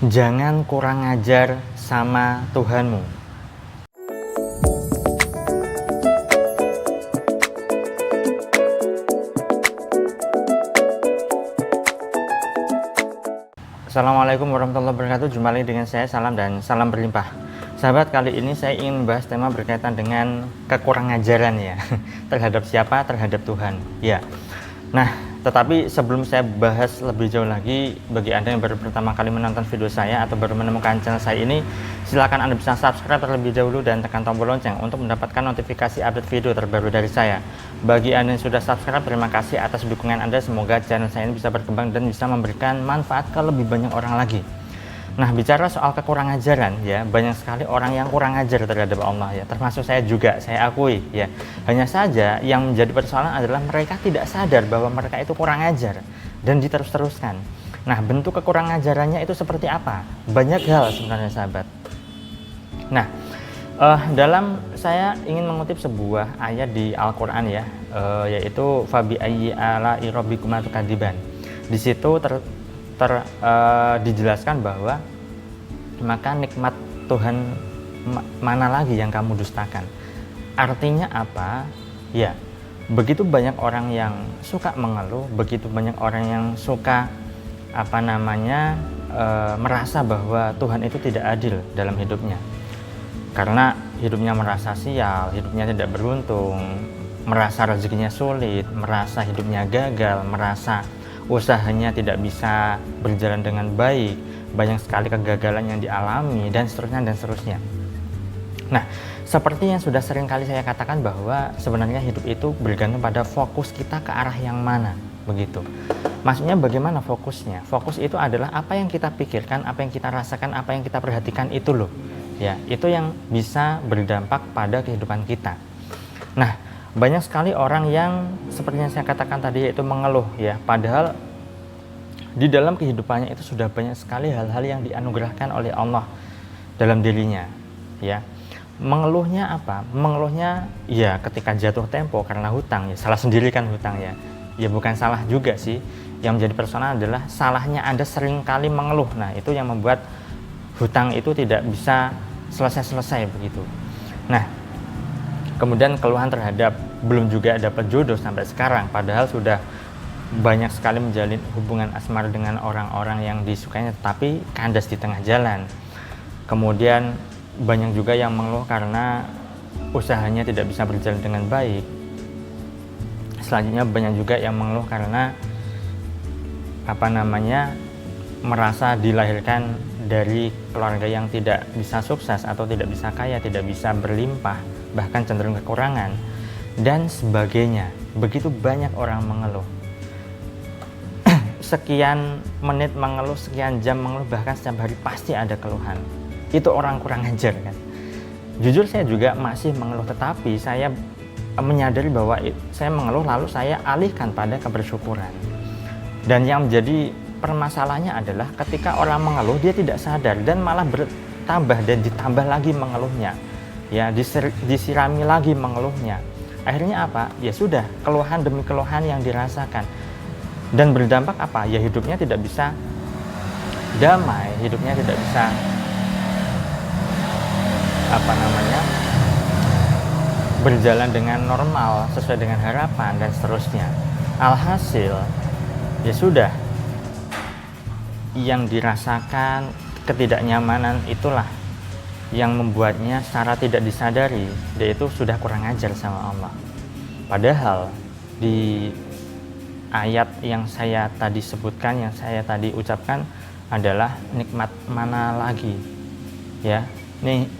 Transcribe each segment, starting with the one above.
Jangan kurang ajar sama Tuhanmu. Assalamualaikum warahmatullahi wabarakatuh. Jumpa lagi dengan saya, salam dan salam berlimpah. Sahabat, kali ini saya ingin membahas tema berkaitan dengan kekurang-ajaran ya. Terhadap siapa? Terhadap Tuhan. Ya. Nah, tetapi sebelum saya bahas lebih jauh lagi, bagi Anda yang baru pertama kali menonton video saya atau baru menemukan channel saya ini, silakan Anda bisa subscribe terlebih dahulu dan tekan tombol lonceng untuk mendapatkan notifikasi update video terbaru dari saya. Bagi Anda yang sudah subscribe, terima kasih atas dukungan Anda. Semoga channel saya ini bisa berkembang dan bisa memberikan manfaat ke lebih banyak orang lagi. Nah, bicara soal kekurang ajaran ya, banyak sekali orang yang kurang ajar terhadap Allah ya, termasuk saya juga, saya akui ya. Hanya saja yang menjadi persoalan adalah mereka tidak sadar bahwa mereka itu kurang ajar dan diterus-teruskan. Nah, bentuk kekurang ajarannya itu seperti apa? Banyak hal sebenarnya, sahabat. Nah, dalam saya ingin mengutip sebuah ayat di Al-Qur'an ya, yaitu fabi ayyi ala'i rabbikuma tukadziban. Di situ dijelaskan bahwa maka nikmat Tuhan mana lagi yang kamu dustakan. Artinya apa? Ya, begitu banyak orang yang suka mengeluh, begitu banyak orang yang suka merasa bahwa Tuhan itu tidak adil dalam hidupnya. Karena hidupnya merasa sial, hidupnya tidak beruntung, merasa rezekinya sulit, merasa hidupnya gagal, merasa usahanya tidak bisa berjalan dengan baik, banyak sekali kegagalan yang dialami, dan seterusnya dan seterusnya. Nah, seperti yang sudah sering kali saya katakan bahwa sebenarnya hidup itu bergantung pada fokus kita ke arah yang mana, begitu. Maksudnya bagaimana fokusnya? Fokus itu adalah apa yang kita pikirkan, apa yang kita rasakan, apa yang kita perhatikan itu loh. Ya, itu yang bisa berdampak pada kehidupan kita. Nah, banyak sekali orang yang seperti yang saya katakan tadi, yaitu mengeluh ya, padahal di dalam kehidupannya itu sudah banyak sekali hal-hal yang dianugerahkan oleh Allah dalam dirinya ya. Mengeluhnya apa? Mengeluhnya ya ketika jatuh tempo karena hutang ya, salah sendiri kan hutang ya. Ya bukan salah juga sih, yang menjadi persoalan adalah salahnya Anda sering kali mengeluh. Nah, itu yang membuat hutang itu tidak bisa selesai-selesai begitu. Nah, kemudian keluhan terhadap belum juga dapat jodoh sampai sekarang, padahal sudah banyak sekali menjalin hubungan asmara dengan orang-orang yang disukainya, tapi kandas di tengah jalan. Kemudian banyak juga yang mengeluh karena usahanya tidak bisa berjalan dengan baik. Selanjutnya banyak juga yang mengeluh karena merasa dilahirkan dari keluarga yang tidak bisa sukses atau tidak bisa kaya, tidak bisa berlimpah, bahkan cenderung kekurangan dan sebagainya. Begitu banyak orang mengeluh. Sekian menit mengeluh, sekian jam mengeluh, bahkan setiap hari pasti ada keluhan. Itu orang kurang ajar kan. Jujur saya juga masih mengeluh, tetapi saya menyadari bahwa saya mengeluh lalu saya alihkan pada kebersyukuran. Dan yang menjadi permasalahannya adalah ketika orang mengeluh dia tidak sadar dan malah bertambah dan ditambah lagi mengeluhnya. Ya, disirami lagi mengeluhnya. Akhirnya apa? Ya sudah, keluhan demi keluhan yang dirasakan. Dan berdampak apa? Ya hidupnya tidak bisa damai, hidupnya tidak bisa berjalan dengan normal sesuai dengan harapan dan seterusnya. Alhasil ya sudah, yang dirasakan ketidaknyamanan itulah yang membuatnya secara tidak disadari dia itu sudah kurang ajar sama Allah. Padahal di ayat yang saya tadi sebutkan, yang saya tadi ucapkan adalah nikmat mana lagi ya,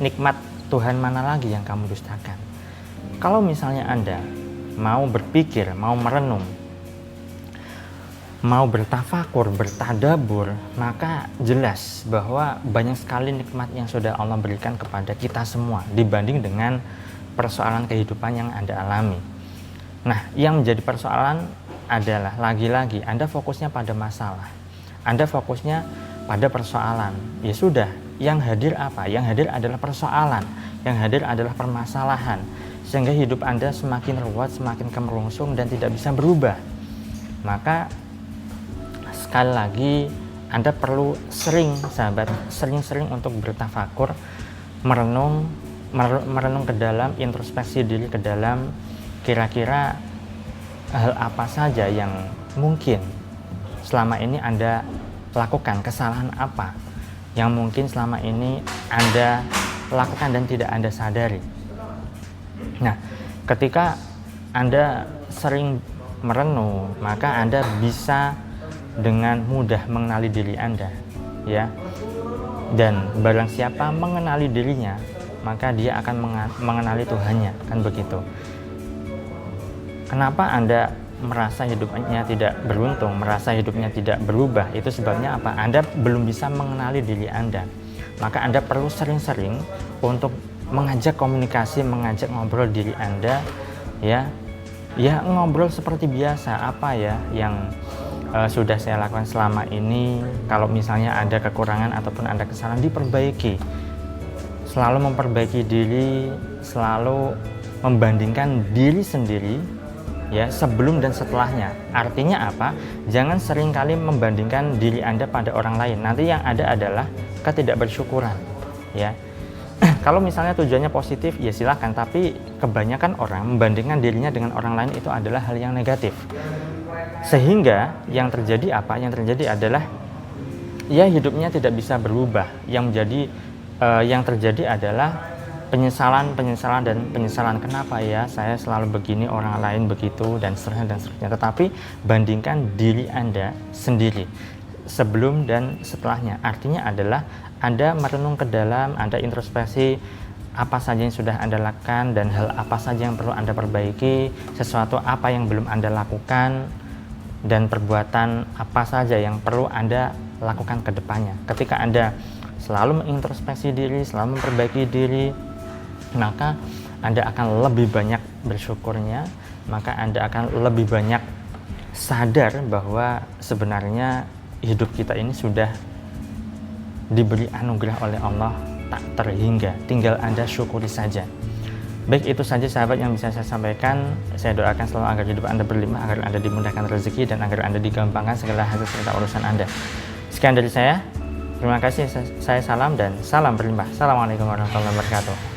nikmat Tuhan mana lagi yang kamu dustakan. Kalau misalnya Anda mau berpikir, mau merenung, mau bertafakur, bertadabur, maka jelas bahwa banyak sekali nikmat yang sudah Allah berikan kepada kita semua dibanding dengan persoalan kehidupan yang Anda alami. Nah, yang menjadi persoalan adalah lagi-lagi Anda fokusnya pada masalah, Anda fokusnya pada persoalan. Ya sudah, yang hadir apa? Yang hadir adalah persoalan, yang hadir adalah permasalahan, sehingga hidup Anda semakin ruwet, semakin kemerungsung dan tidak bisa berubah. Maka sekali lagi Anda perlu sering, sahabat, sering-sering untuk bertafakur, merenung ke dalam, introspeksi diri ke dalam, kira-kira hal apa saja yang mungkin selama ini Anda lakukan, kesalahan apa yang mungkin selama ini Anda lakukan dan tidak Anda sadari. Nah, ketika Anda sering merenung, maka Anda bisa dengan mudah mengenali diri Anda, ya. Dan barang siapa mengenali dirinya, maka dia akan mengenali Tuhannya, kan begitu. Kenapa Anda merasa hidupnya tidak beruntung, merasa hidupnya tidak berubah? Itu sebabnya apa? Anda belum bisa mengenali diri Anda. Maka Anda perlu sering-sering untuk mengajak komunikasi, mengajak ngobrol diri Anda, ya. Ya, ngobrol seperti biasa, apa ya yang sudah saya lakukan selama ini. Kalau misalnya ada kekurangan ataupun ada kesalahan, diperbaiki. Selalu memperbaiki diri, selalu membandingkan diri sendiri, ya, sebelum dan setelahnya. Artinya apa? Jangan seringkali membandingkan diri Anda pada orang lain. Nanti yang ada adalah ketidakbersyukuran, ya. Kalau misalnya tujuannya positif, ya silakan. Tapi kebanyakan orang membandingkan dirinya dengan orang lain itu adalah hal yang negatif. Sehingga yang terjadi apa? Yang terjadi adalah ya hidupnya tidak bisa berubah. Yang terjadi adalah penyesalan dan penyesalan. Kenapa ya saya selalu begini, orang lain begitu, dan seterusnya. Tetapi bandingkan diri Anda sendiri sebelum dan setelahnya. Artinya adalah Anda merenung ke dalam, Anda introspeksi apa saja yang sudah Anda lakukan dan hal apa saja yang perlu Anda perbaiki, sesuatu apa yang belum Anda lakukan, dan perbuatan apa saja yang perlu Anda lakukan ke depannya. Ketika Anda selalu mengintrospeksi diri, selalu memperbaiki diri, maka Anda akan lebih banyak bersyukurnya, maka Anda akan lebih banyak sadar bahwa sebenarnya hidup kita ini sudah diberi anugerah oleh Allah tak terhingga, tinggal Anda syukuri saja. Baik, itu saja sahabat yang bisa saya sampaikan. Saya doakan selalu agar hidup Anda berlimpah, agar Anda dimudahkan rezeki, dan agar Anda digampangkan segala hal serta urusan Anda. Sekian dari saya, terima kasih, saya salam dan salam berlimpah. Assalamualaikum warahmatullahi wabarakatuh.